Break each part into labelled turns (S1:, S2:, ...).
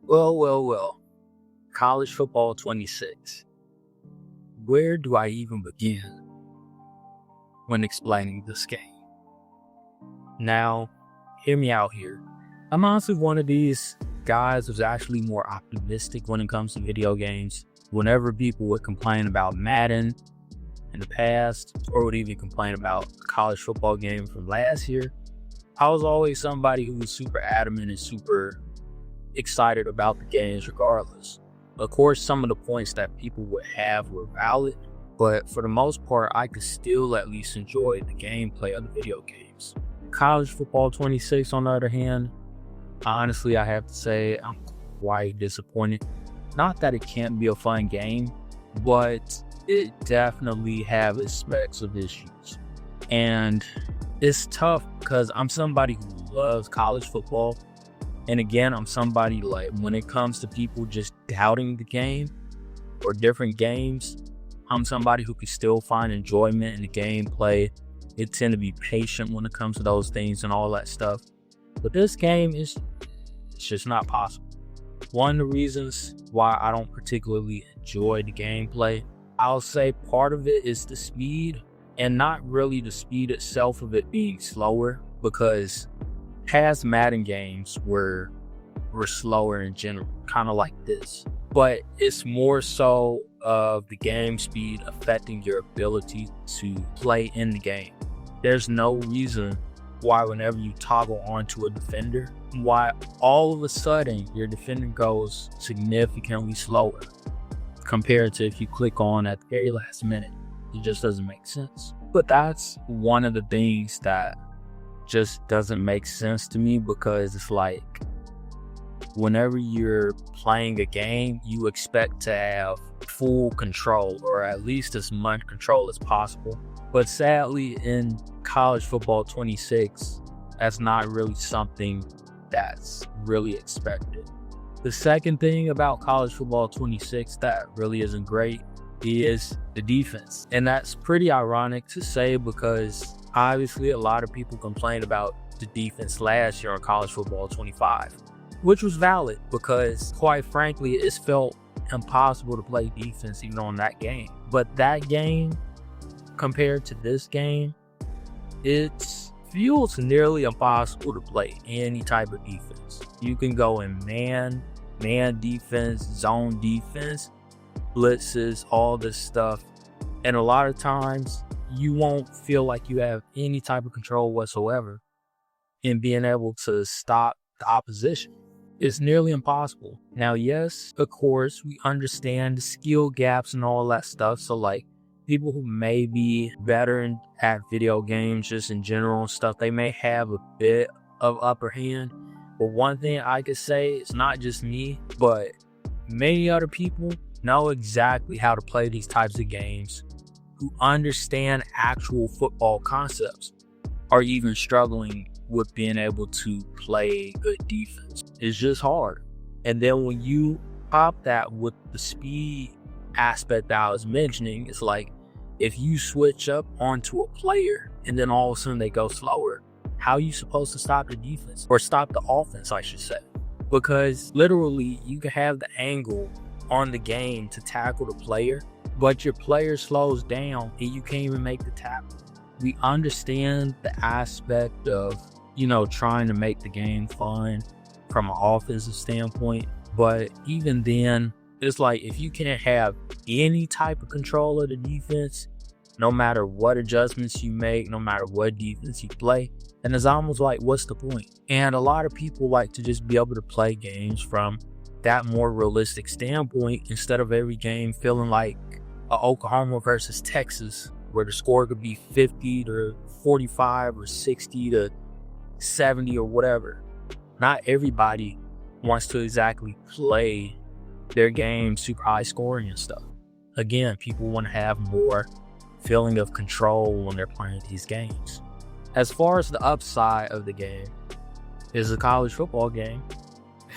S1: Well. College football 26. Where do I even begin when explaining this game? Now, hear me out here. I'm honestly one of these guys who's actually more optimistic when it comes to video games. Whenever people would complain about Madden in the past, or would even complain about a college football game from last year, I was always somebody who was super adamant and super excited about the games regardless. Of course, some of the points that people would have were valid, but for the most part, I could still at least enjoy the gameplay of the video games. College football 26, on the other hand, honestly, I have to say I'm quite disappointed. Not that it can't be a fun game, but it definitely have its specks of issues. And it's tough because I'm somebody who loves college football. And again, I'm somebody like when it comes to people just doubting the game or different games, I'm somebody who can still find enjoyment in the gameplay. It tend to be patient when it comes to those things and all that stuff. But this game it's just not possible. One of the reasons why I don't particularly enjoy the gameplay, I'll say part of it is the speed, and not really the speed itself of it being slower, because past Madden games were slower in general, kind of like this. But it's more so of the game speed affecting your ability to play in the game. There's no reason why whenever you toggle onto a defender, why all of a sudden your defender goes significantly slower compared to if you click on at the very last minute. It just doesn't make sense. But that's one of the things that just doesn't make sense to me, because it's like whenever you're playing a game, you expect to have full control, or at least as much control as possible. But sadly, in college football 26, that's not really something that's really expected. The second thing about college football 26 that really isn't great is the defense. And that's pretty ironic to say, because obviously a lot of people complained about the defense last year on college football 25, which was valid, because quite frankly, it felt impossible to play defense even on that game. But that game, compared to this game, it feels nearly impossible to play any type of defense. You can go in man defense, zone defense, blitzes, all this stuff. And a lot of times you won't feel like you have any type of control whatsoever in being able to stop the opposition. It's nearly impossible. Now, yes, of course, we understand the skill gaps and all that stuff. So like people who may be better at video games just in general and stuff, they may have a bit of upper hand. But one thing I could say, it's not just me, but many other people know exactly how to play these types of games, who understand actual football concepts, are even struggling with being able to play good defense. It's just hard. And then when you pop that with the speed aspect that I was mentioning, it's like if you switch up onto a player and then all of a sudden they go slower, how are you supposed to stop the defense, or stop the offense, I should say? Because literally you can have the angle on the game to tackle the player, but your player slows down and you can't even make the tackle. We understand the aspect of, trying to make the game fun from an offensive standpoint, but even then, it's like if you can't have any type of control of the defense, no matter what adjustments you make, no matter what defense you play, and it's almost like, what's the point? And a lot of people like to just be able to play games from that more realistic standpoint, instead of every game feeling like Oklahoma versus Texas, where the score could be 50 to 45 or 60 to 70 or whatever. Not everybody wants to exactly play their game super high scoring and stuff. Again, people want to have more feeling of control when they're playing these games. As far as the upside of the game, is a college football game,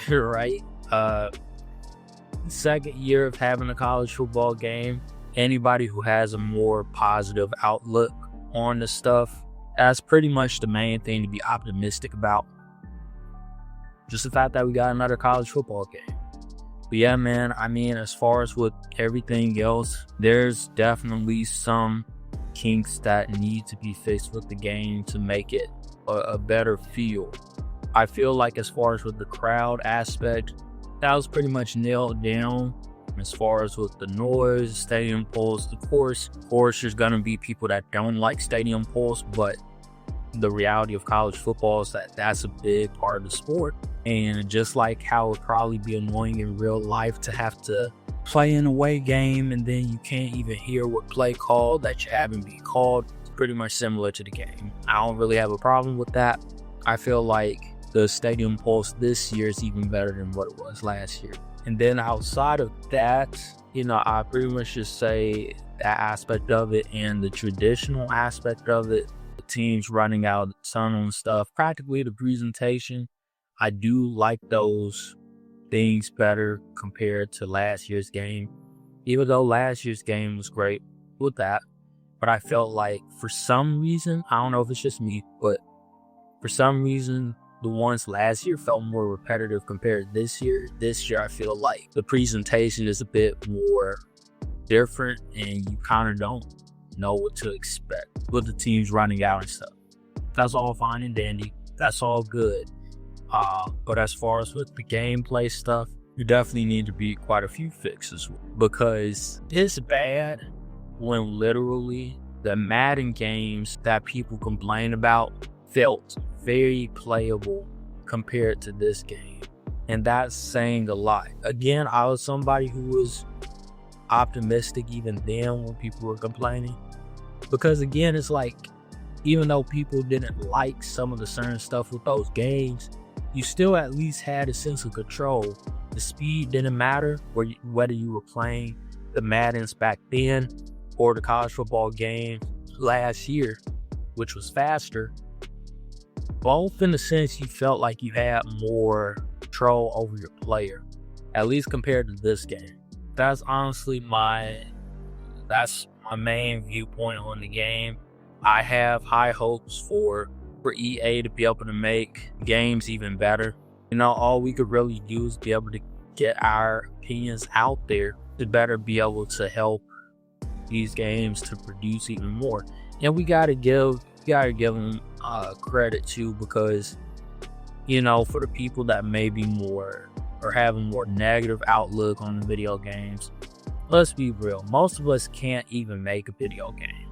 S1: right? Second year of having a college football game, anybody who has a more positive outlook on the stuff, that's pretty much the main thing to be optimistic about. Just the fact that we got another college football game. But yeah, man, I mean, as far as with everything else, there's definitely some kinks that need to be fixed with the game to make it a better feel. I feel like as far as with the crowd aspect, that was pretty much nailed down. As far as with the noise, stadium pulse, of course, there's gonna be people that don't like stadium pulse, but the reality of college football is that that's a big part of the sport. And just like how it would probably be annoying in real life to have to play an away game and then you can't even hear what play called that you haven't been called, it's pretty much similar to the game. I don't really have a problem with that. I feel like the stadium pulse this year is even better than what it was last year. And then outside of that, I pretty much just say that aspect of it and the traditional aspect of it, the teams running out of the tunnel and stuff, practically the presentation, I do like those things better compared to last year's game. Even though last year's game was great with that, but I felt like for some reason, I don't know if it's just me, but for some reason, the ones last year felt more repetitive compared to this year. This year, I feel like the presentation is a bit more different and you kind of don't know what to expect with the teams running out and stuff. That's all fine and dandy. That's all good. But as far as with the gameplay stuff, you definitely need to be quite a few fixes because it's bad when literally the Madden games that people complain about felt very playable compared to this game. And that's saying a lot. Again, I was somebody who was optimistic even then when people were complaining. Because again, it's like, even though people didn't like some of the certain stuff with those games, you still at least had a sense of control. The speed didn't matter whether you were playing the Maddens back then or the college football game last year, which was faster. Both in the sense you felt like you had more control over your player, at least compared to this game. That's honestly my main viewpoint on the game. I have high hopes for EA to be able to make games even better. All we could really do is be able to get our opinions out there to better be able to help these games to produce even more. And we gotta give them credit too, because for the people that may be more or have a more negative outlook on the video games, let's be real, most of us can't even make a video game.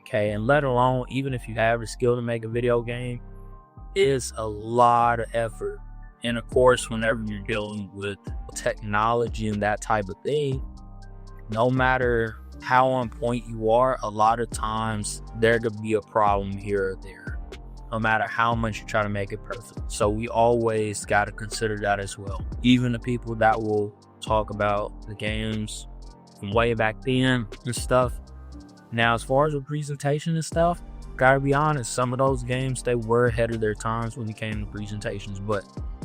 S1: Okay, and let alone even if you have the skill to make a video game, it's a lot of effort. And of course, whenever you're dealing with technology and that type of thing, no matter how on point you are, a lot of times there could be a problem here or there, no matter how much you try to make it perfect. So we always got to consider that as well. Even the people that will talk about the games from way back then and stuff. Now, as far as the presentation and stuff, gotta be honest, some of those games, they were ahead of their times when it came to presentations, but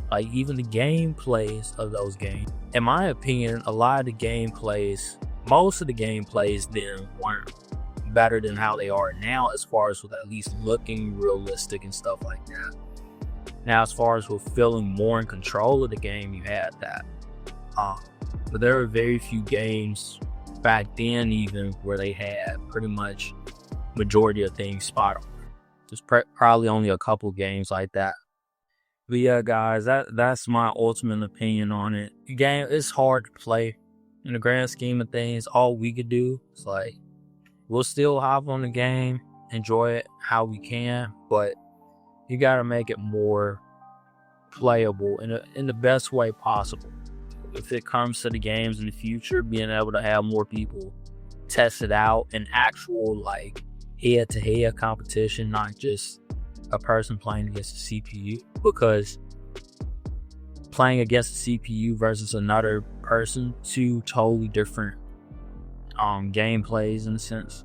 S1: like even the gameplays of those games, in my opinion, a lot of the gameplays, most of the gameplays then weren't better than how they are now, as far as with at least looking realistic and stuff like that. Now, as far as with feeling more in control of the game, you had that. But there are very few games back then even where they had pretty much majority of things spot on. There's probably only a couple games like that. But yeah, guys, that's my ultimate opinion on it. The game is hard to play. In the grand scheme of things, all we could do is like, we'll still hop on the game, enjoy it how we can, but you gotta make it more playable in the best way possible. If it comes to the games in the future, being able to have more people test it out in actual like head-to-head competition, not just a person playing against the CPU, because playing against the CPU versus another person, two totally different gameplays in a sense.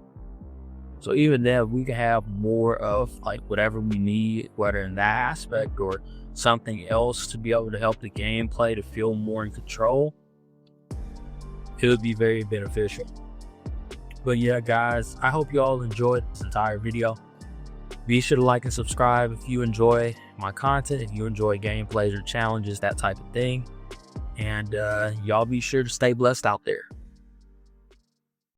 S1: So even then, we can have more of like whatever we need, whether in that aspect or something else to be able to help the gameplay to feel more in control, it would be very beneficial. But yeah, guys, I hope you all enjoyed this entire video. Be sure to like and subscribe if you enjoy my content, if you enjoy gameplays or challenges, that type of thing. And y'all be sure to stay blessed out there.